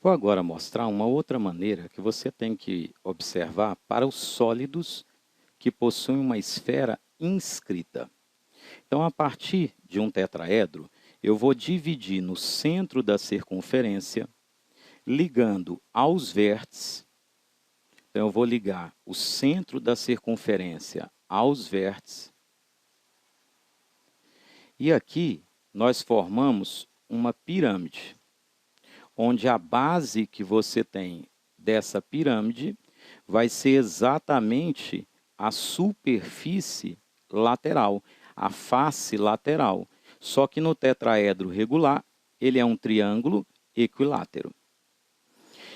Vou agora mostrar uma outra maneira que você tem que observar para os sólidos que possuem uma esfera inscrita. Então, a partir de um tetraedro, eu vou dividir no centro da circunferência, ligando aos vértices. Então, eu vou ligar o centro da circunferência aos vértices. E aqui nós formamos uma pirâmide, onde a base que você tem dessa pirâmide vai ser exatamente a superfície lateral, a face lateral. Só que no tetraedro regular, ele é um triângulo equilátero.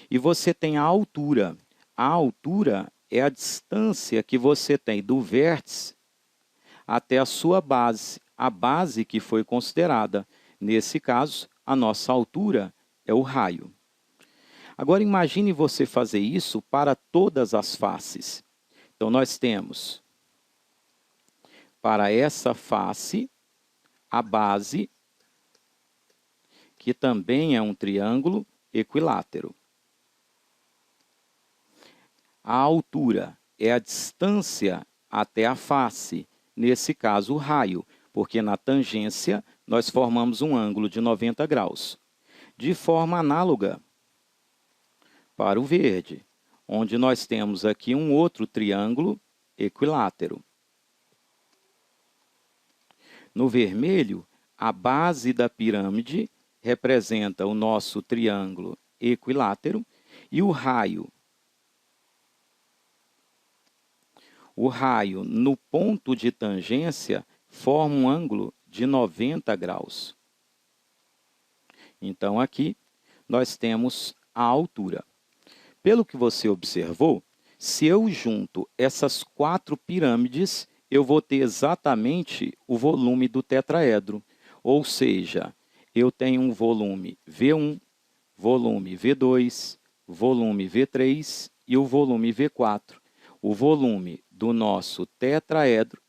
E você tem a altura. A altura é a distância que você tem do vértice até a sua base, a base que foi considerada. Nesse caso, a nossa altura é o raio. Agora imagine você fazer isso para todas as faces. Então nós temos para essa face a base, que também é um triângulo equilátero. A altura é a distância até a face, nesse caso o raio, porque na tangência nós formamos um ângulo de 90 graus. De forma análoga para o verde, onde nós temos aqui um outro triângulo equilátero. No vermelho, a base da pirâmide representa o nosso triângulo equilátero e o raio. O raio, no ponto de tangência, forma um ângulo de 90 graus. Então, aqui, nós temos a altura. Pelo que você observou, se eu junto essas quatro pirâmides, eu vou ter exatamente o volume do tetraedro. Ou seja, eu tenho um volume V1, volume V2, volume V3 e o volume V4. O volume do nosso tetraedro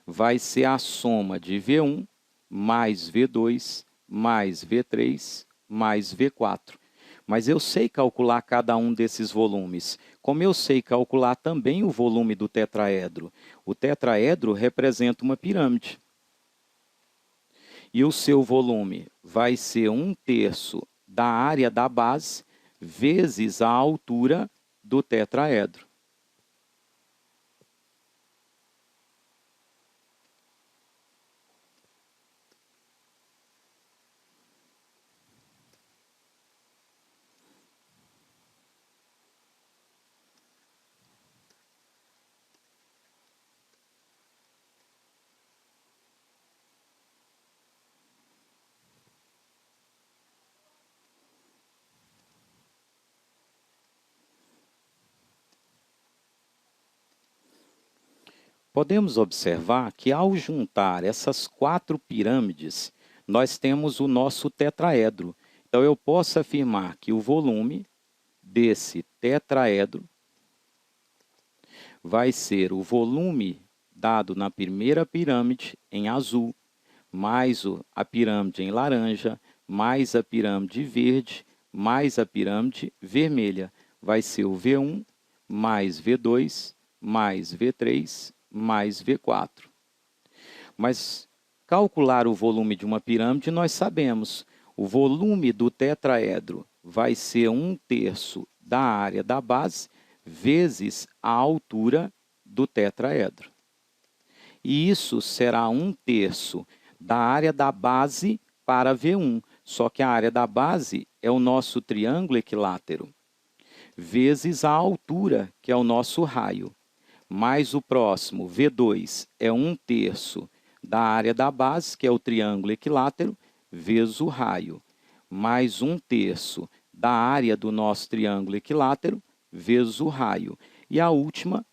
vai ser a soma de V1 mais V2 mais V3 mais V4. Mas eu sei calcular cada um desses volumes, como eu sei calcular também o volume do tetraedro. O tetraedro representa uma pirâmide. E o seu volume vai ser 1/3 da área da base vezes a altura do tetraedro. Podemos observar que, ao juntar essas quatro pirâmides, nós temos o nosso tetraedro. Então, eu posso afirmar que o volume desse tetraedro vai ser o volume dado na primeira pirâmide, em azul, mais a pirâmide em laranja, mais a pirâmide verde, mais a pirâmide vermelha. Vai ser o V1 mais V2 mais V3 mais V4. Mas calcular o volume de uma pirâmide, nós sabemos. O volume do tetraedro vai ser 1/3 da área da base vezes a altura do tetraedro. E isso será 1/3 da área da base para V1. Só que a área da base é o nosso triângulo equilátero, vezes a altura, que é o nosso raio. Mais o próximo, V2, é 1/3 da área da base, que é o triângulo equilátero, vezes o raio. Mais 1/3 da área do nosso triângulo equilátero, vezes o raio. E a última,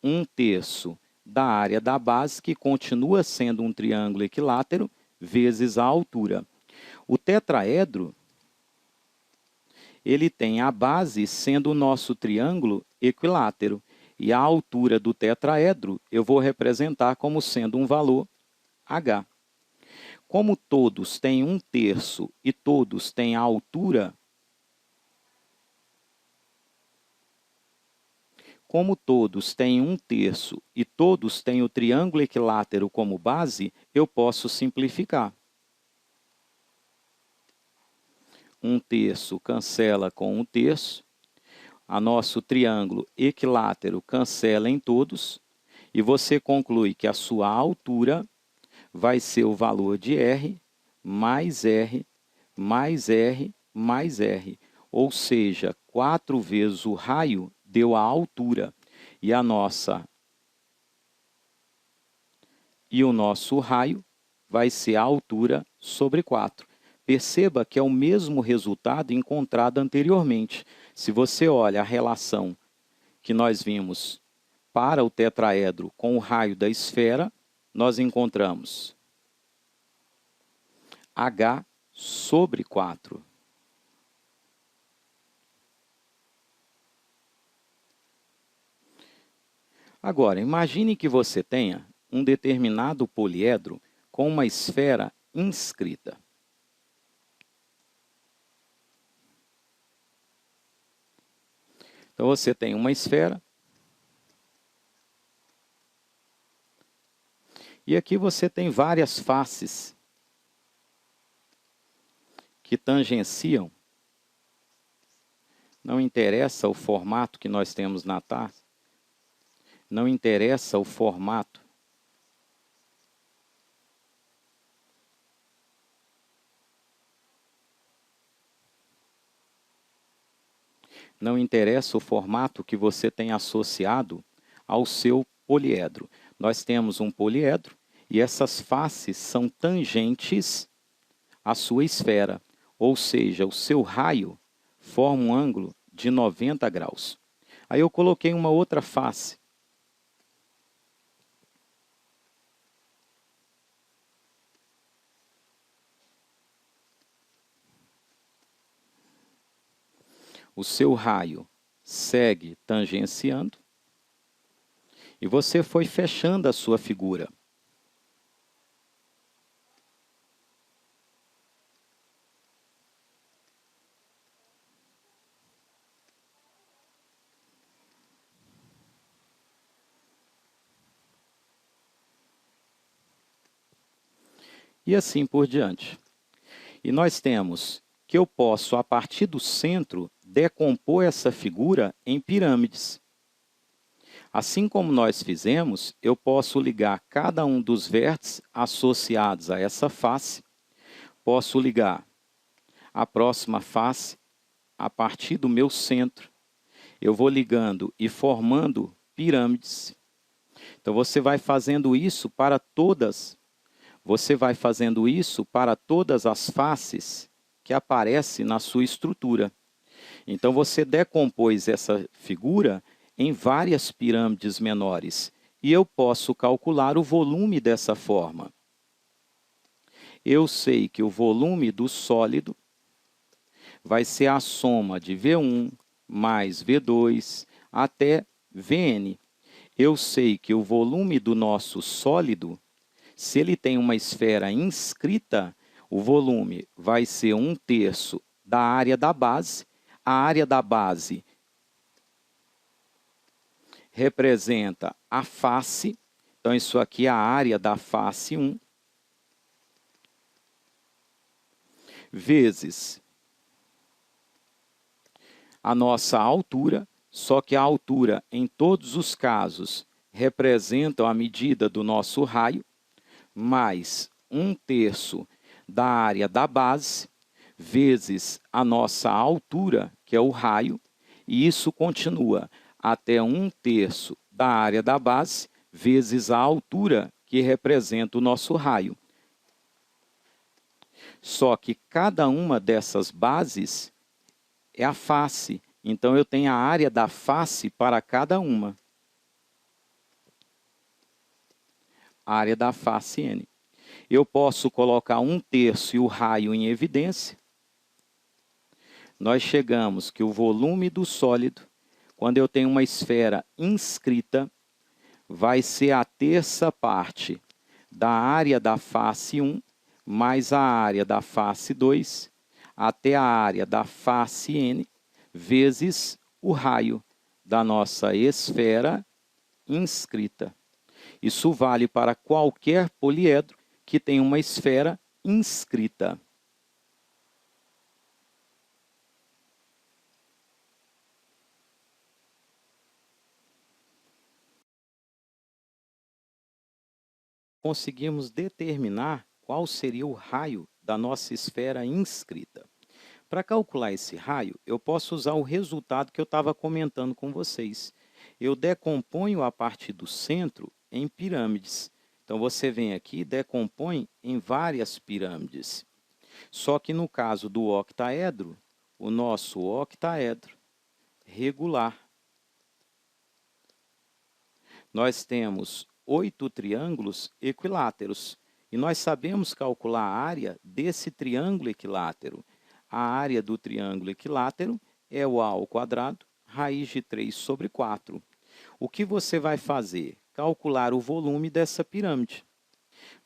1/3 da área da base, que continua sendo um triângulo equilátero, vezes a altura. O tetraedro, ele tem a base sendo o nosso triângulo equilátero. E a altura do tetraedro eu vou representar como sendo um valor H. como todos têm 1/3 e todos têm a altura, como todos têm 1/3 e todos têm o triângulo equilátero como base, eu posso simplificar. 1/3 cancela com 1/3. A nosso triângulo equilátero cancela em todos. E você conclui que a sua altura vai ser o valor de R, mais R, mais R, mais R. Ou seja, 4 vezes o raio deu a altura. E o nosso raio vai ser a altura sobre 4. Perceba que é o mesmo resultado encontrado anteriormente. Se você olha a relação que nós vimos para o tetraedro com o raio da esfera, nós encontramos H sobre 4. Agora, imagine que você tenha um determinado poliedro com uma esfera inscrita. Então, você tem uma esfera. E aqui você tem várias faces que tangenciam. Não interessa o formato que nós temos na taça. Não interessa o formato. Não interessa o formato que você tem associado ao seu poliedro. Nós temos um poliedro e essas faces são tangentes à sua esfera, ou seja, o seu raio forma um ângulo de 90 graus. Aí eu coloquei uma outra face. O seu raio segue tangenciando e você foi fechando a sua figura. E assim por diante. E nós temos que eu posso, a partir do centro, decompor essa figura em pirâmides. Assim como nós fizemos, eu posso ligar cada um dos vértices associados a essa face, posso ligar a próxima face a partir do meu centro. Eu vou ligando e formando pirâmides. Então, você vai fazendo isso para todas as faces que aparecem na sua estrutura. Então, você decompôs essa figura em várias pirâmides menores. E eu posso calcular o volume dessa forma. Eu sei que o volume do sólido vai ser a soma de V1 mais V2 até Vn. Eu sei que o volume do nosso sólido, se ele tem uma esfera inscrita, o volume vai ser 1/3 da área da base. A área da base representa a face. Então, isso aqui é a área da face 1. Vezes a nossa altura, só que a altura, em todos os casos, representa a medida do nosso raio, mais 1/3 da área da base, vezes a nossa altura, que é o raio, e isso continua até 1/3 da área da base, vezes a altura, que representa o nosso raio. Só que cada uma dessas bases é a face. Então, eu tenho a área da face para cada uma. A área da face N. Eu posso colocar 1/3 e o raio em evidência. Nós chegamos que o volume do sólido, quando eu tenho uma esfera inscrita, vai ser a terça parte da área da face 1 mais a área da face 2 até a área da face N, vezes o raio da nossa esfera inscrita. Isso vale para qualquer poliedro que tenha uma esfera inscrita. Conseguimos determinar qual seria o raio da nossa esfera inscrita. Para calcular esse raio, eu posso usar o resultado que eu estava comentando com vocês. Eu decomponho a partir do centro em pirâmides. Então, você vem aqui e decompõe em várias pirâmides. Só que no caso do octaedro, o nosso octaedro regular, nós temos 8 triângulos equiláteros. E nós sabemos calcular a área desse triângulo equilátero. A área do triângulo equilátero é o A ao quadrado, raiz de 3 sobre 4. O que você vai fazer? Calcular o volume dessa pirâmide.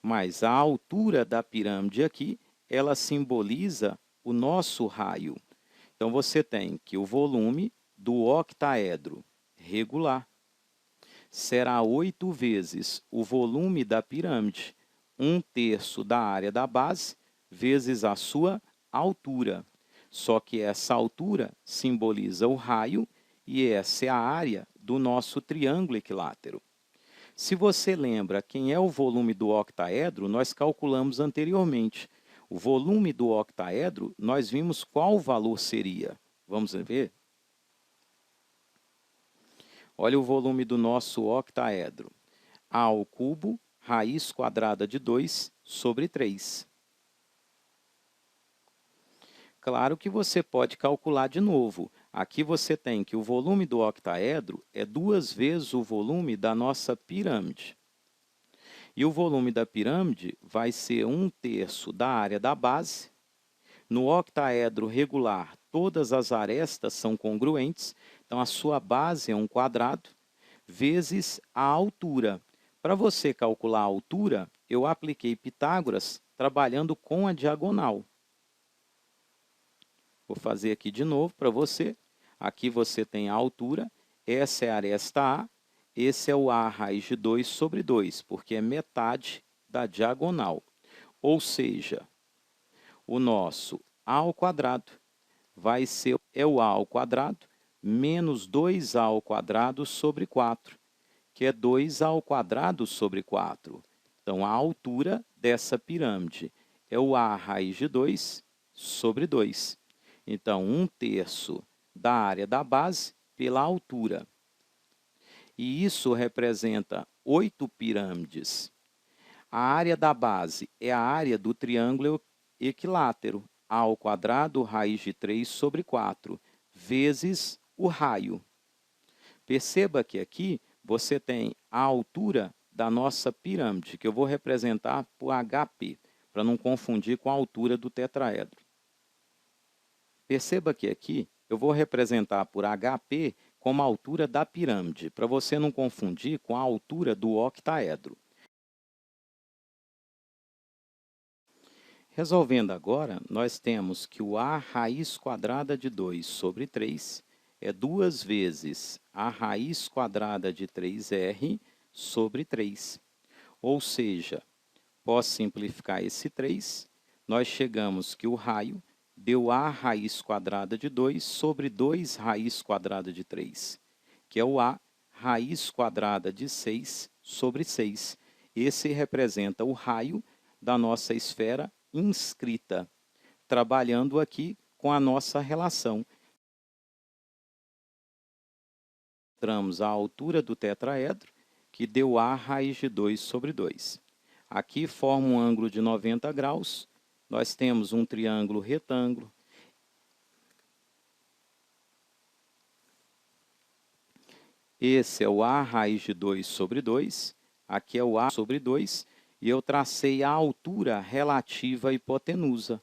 Mas a altura da pirâmide aqui, ela simboliza o nosso raio. Então, você tem que o volume do octaedro regular será 8 vezes o volume da pirâmide, 1/3 da área da base, vezes a sua altura. Só que essa altura simboliza o raio e essa é a área do nosso triângulo equilátero. Se você lembra quem é o volume do octaedro, nós calculamos anteriormente. O volume do octaedro, nós vimos qual valor seria. Vamos ver? Olha o volume do nosso octaedro. A ao cubo, raiz quadrada de 2 sobre 3. Claro que você pode calcular de novo. Aqui você tem que o volume do octaedro é 2 vezes o volume da nossa pirâmide. E o volume da pirâmide vai ser 1/3 da área da base. No octaedro regular, todas as arestas são congruentes, então a sua base é um quadrado, vezes a altura. Para você calcular a altura, eu apliquei Pitágoras trabalhando com a diagonal. Vou fazer aqui de novo para você. Aqui você tem a altura, essa é a aresta A, esse é o A raiz de 2 sobre 2, porque é metade da diagonal. Ou seja, o nosso A ao quadrado vai ser o A ao quadrado menos 2A ao quadrado sobre 4, que é 2A ao quadrado sobre 4. Então, a altura dessa pirâmide é o A raiz de 2 sobre 2. Então, 1/3 da área da base pela altura. E isso representa 8 pirâmides. A área da base é a área do triângulo equilátero, A ao quadrado raiz de 3 sobre 4, vezes o raio. Perceba que aqui você tem a altura da nossa pirâmide, que eu vou representar por HP, para não confundir com a altura do tetraedro. Perceba que aqui eu vou representar por HP como a altura da pirâmide, para você não confundir com a altura do octaedro. Resolvendo agora, nós temos que o A raiz quadrada de 2 sobre 3 é 2 vezes a raiz quadrada de 3R sobre 3. Ou seja, posso simplificar esse 3, nós chegamos que o raio deu A raiz quadrada de 2 sobre 2 raiz quadrada de 3, que é o A raiz quadrada de 6 sobre 6. Esse representa o raio da nossa esfera inscrita, trabalhando aqui com a nossa relação. Encontramos a altura do tetraedro, que deu A raiz de 2 sobre 2. Aqui forma um ângulo de 90 graus, nós temos um triângulo retângulo. Esse é o A raiz de 2 sobre 2, aqui é o A sobre 2, e eu tracei a altura relativa à hipotenusa,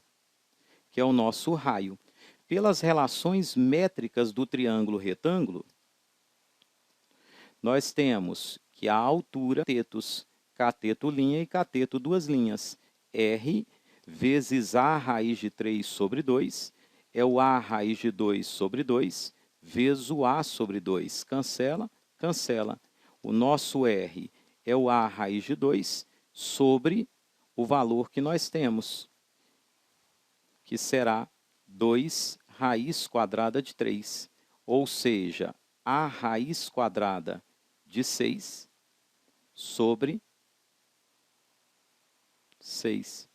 que é o nosso raio. Pelas relações métricas do triângulo retângulo, nós temos que a altura, cateto linha e cateto duas linhas, R vezes A raiz de 3 sobre 2, é o A raiz de 2 sobre 2, vezes o A sobre 2. Cancela, cancela. O nosso R é o A raiz de 2 sobre o valor que nós temos, que será 2 raiz quadrada de 3. Ou seja, A raiz quadrada de 6 sobre 6.